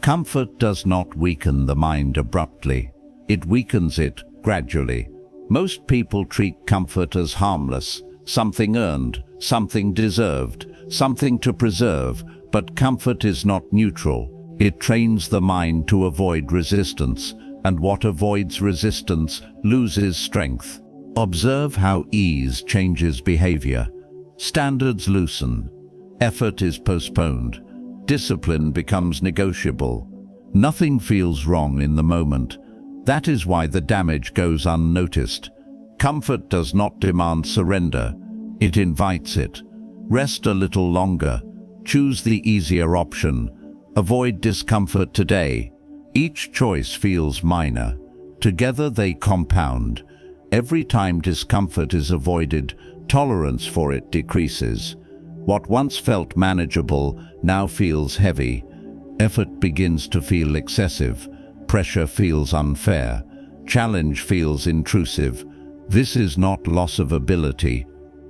Comfort does not weaken the mind abruptly. It weakens it gradually. Most people treat comfort as harmless, something earned, something deserved, something to preserve, but comfort is not neutral. It trains the mind to avoid resistance, and what avoids resistance loses strength. Observe how ease changes behavior. Standards loosen. Effort is postponed. Discipline becomes negotiable. Nothing feels wrong in the moment. That is why the damage goes unnoticed. Comfort does not demand surrender. It invites it. Rest a little longer. Choose the easier option. Avoid discomfort today. Each choice feels minor. Together they compound. Every time discomfort is avoided, tolerance for it decreases. What once felt manageable now feels heavy. Effort begins to feel excessive. Pressure feels unfair. Challenge feels intrusive. This is not loss of ability.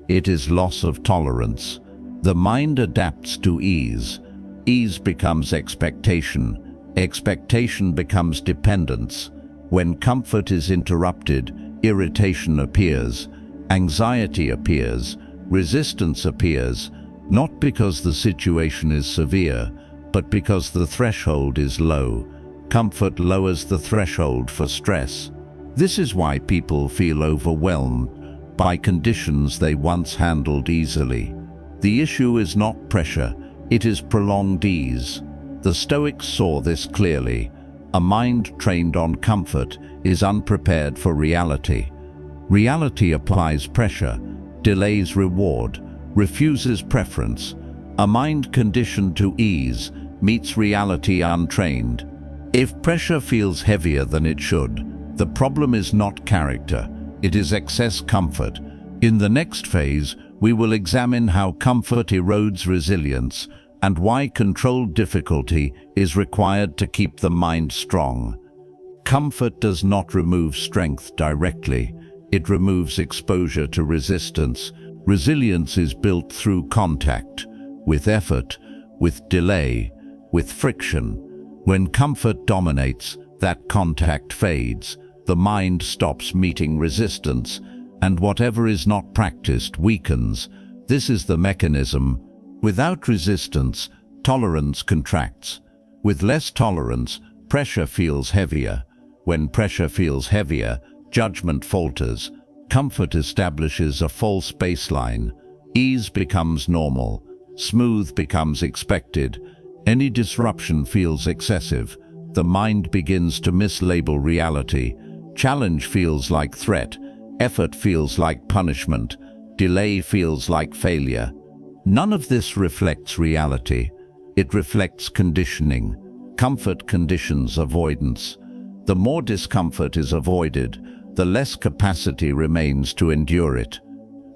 It is loss of tolerance. The mind adapts to ease. Ease becomes expectation. Expectation becomes dependence. When comfort is interrupted, irritation appears. Anxiety appears. Resistance appears. Not because the situation is severe, but because the threshold is low. Comfort lowers the threshold for stress. This is why people feel overwhelmed by conditions they once handled easily. The issue is not pressure, it is prolonged ease. The Stoics saw this clearly. A mind trained on comfort is unprepared for reality. Reality applies pressure, delays reward, refuses preference. A mind conditioned to ease meets reality untrained. If pressure feels heavier than it should, the problem is not character, it is excess comfort. In the next phase, we will examine how comfort erodes resilience and why controlled difficulty is required to keep the mind strong. Comfort does not remove strength directly. It removes exposure to resistance. Resilience is built through contact, with effort, with delay, with friction. When comfort dominates, that contact fades. The mind stops meeting resistance, and whatever is not practiced weakens. This is the mechanism. Without resistance, tolerance contracts. With less tolerance, pressure feels heavier. When pressure feels heavier, judgment falters. Comfort establishes a false baseline. Ease becomes normal. Smooth becomes expected. Any disruption feels excessive. The mind begins to mislabel reality. Challenge feels like threat. Effort feels like punishment. Delay feels like failure. None of this reflects reality. It reflects conditioning. Comfort conditions avoidance. The more discomfort is avoided, the less capacity remains to endure it.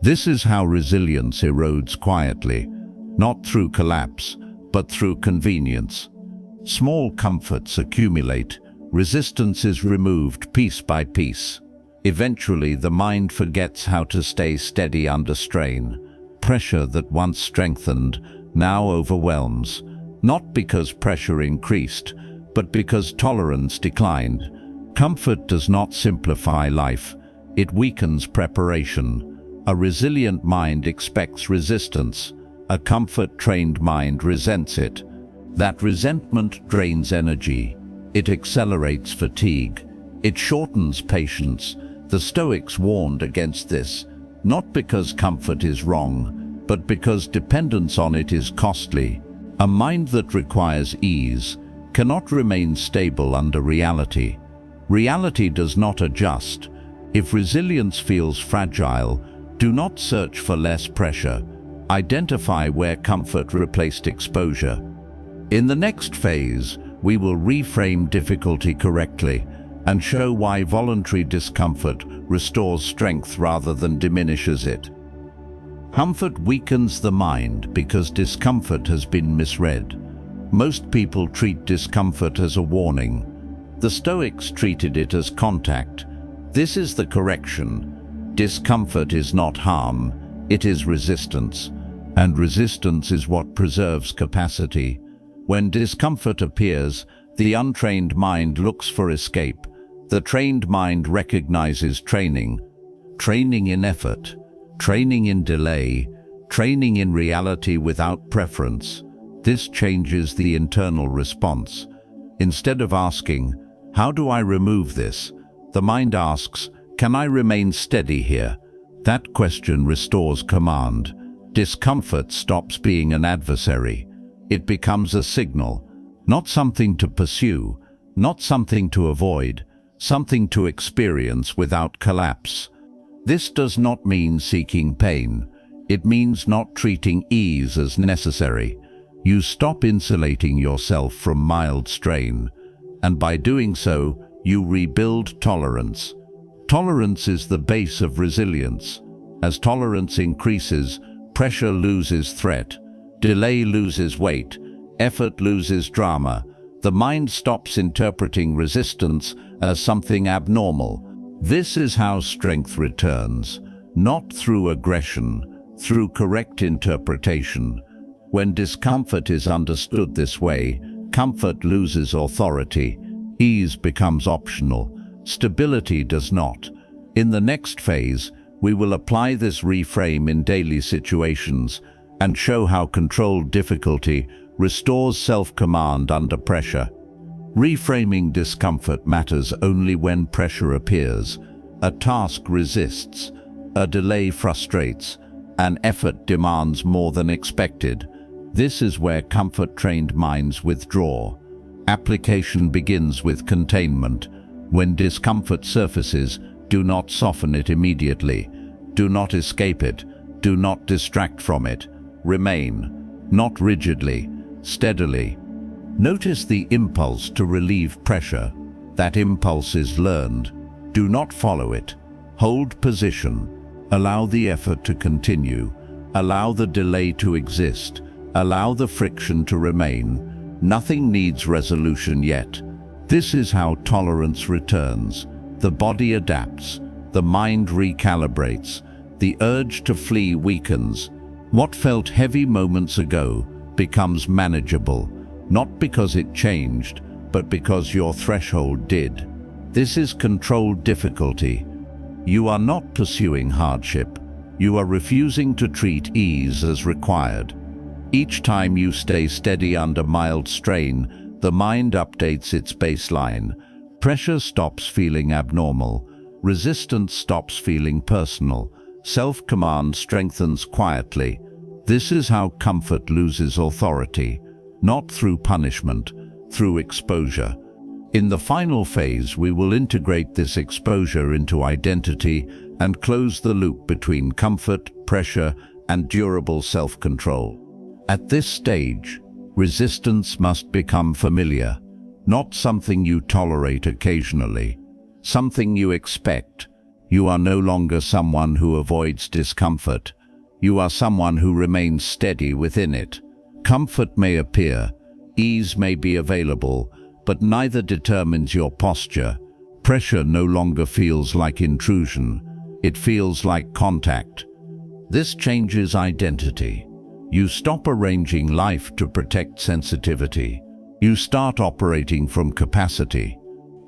This is how resilience erodes quietly, not through collapse, but through convenience. Small comforts accumulate. Resistance is removed piece by piece. Eventually, the mind forgets how to stay steady under strain. Pressure that once strengthened now overwhelms, not because pressure increased, but because tolerance declined. Comfort does not simplify life, it weakens preparation. A resilient mind expects resistance. A comfort-trained mind resents it. That resentment drains energy. It accelerates fatigue. It shortens patience. The Stoics warned against this, not because comfort is wrong, but because dependence on it is costly. A mind that requires ease cannot remain stable under reality. Reality does not adjust. If resilience feels fragile, do not search for less pressure. Identify where comfort replaced exposure. In the next phase, we will reframe difficulty correctly and show why voluntary discomfort restores strength rather than diminishes it. Comfort weakens the mind because discomfort has been misread. Most people treat discomfort as a warning. The Stoics treated it as contact. This is the correction. Discomfort is not harm, it is resistance. And resistance is what preserves capacity. When discomfort appears, The untrained mind looks for escape. The trained mind recognizes training. Training in effort, training in delay, training in reality without preference. This changes the internal response. Instead of asking, "How do I remove this?" the mind asks, "Can I remain steady here?" That question restores command. Discomfort stops being an adversary. It becomes a signal, not something to pursue, not something to avoid, something to experience without collapse. This does not mean seeking pain. It means not treating ease as necessary. You stop insulating yourself from mild strain, and by doing so, you rebuild tolerance. Tolerance is the base of resilience. As tolerance increases, pressure loses threat, delay loses weight, effort loses drama. The mind stops interpreting resistance as something abnormal. This is how strength returns, not through aggression, through correct interpretation. When discomfort is understood this way, comfort loses authority, ease becomes optional, stability does not. In the next phase, we will apply this reframe in daily situations and show how controlled difficulty restores self-command under pressure. Reframing discomfort matters only when pressure appears. A task resists, a delay frustrates, an effort demands more than expected. This is where comfort-trained minds withdraw. Application begins with containment. When discomfort surfaces, do not soften it immediately. Do not escape it. Do not distract from it. Remain, not rigidly, steadily. Notice the impulse to relieve pressure. That impulse is learned. Do not follow it. Hold position. Allow the effort to continue. Allow the delay to exist. Allow the friction to remain. Nothing needs resolution yet. This is how tolerance returns. The body adapts. The mind recalibrates. The urge to flee weakens. What felt heavy moments ago becomes manageable, not because it changed, but because your threshold did. This is controlled difficulty. You are not pursuing hardship. You are refusing to treat ease as required. Each time you stay steady under mild strain, the mind updates its baseline. Pressure stops feeling abnormal. Resistance stops feeling personal. Self-command strengthens quietly. This is how comfort loses authority, not through punishment, through exposure. In the final phase, we will integrate this exposure into identity and close the loop between comfort, pressure, and durable self-control. At this stage, resistance must become familiar, not something you tolerate occasionally, something you expect. You are no longer someone who avoids discomfort. You are someone who remains steady within it. Comfort may appear, ease may be available, but neither determines your posture. Pressure no longer feels like intrusion. It feels like contact. This changes identity. You stop arranging life to protect sensitivity. You start operating from capacity.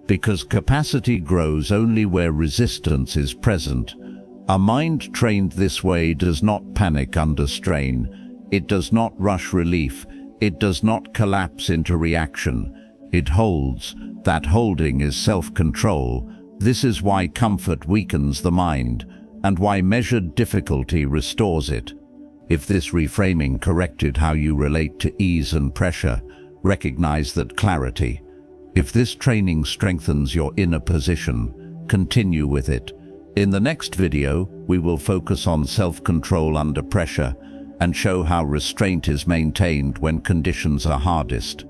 Because capacity grows only where resistance is present. A mind trained this way does not panic under strain. It does not rush relief. It does not collapse into reaction. It holds. That holding is self-control. This is why comfort weakens the mind, and why measured difficulty restores it. If this reframing corrected how you relate to ease and pressure, recognize that clarity. If this training strengthens your inner position, continue with it. In the next video, we will focus on self-control under pressure and show how restraint is maintained when conditions are hardest.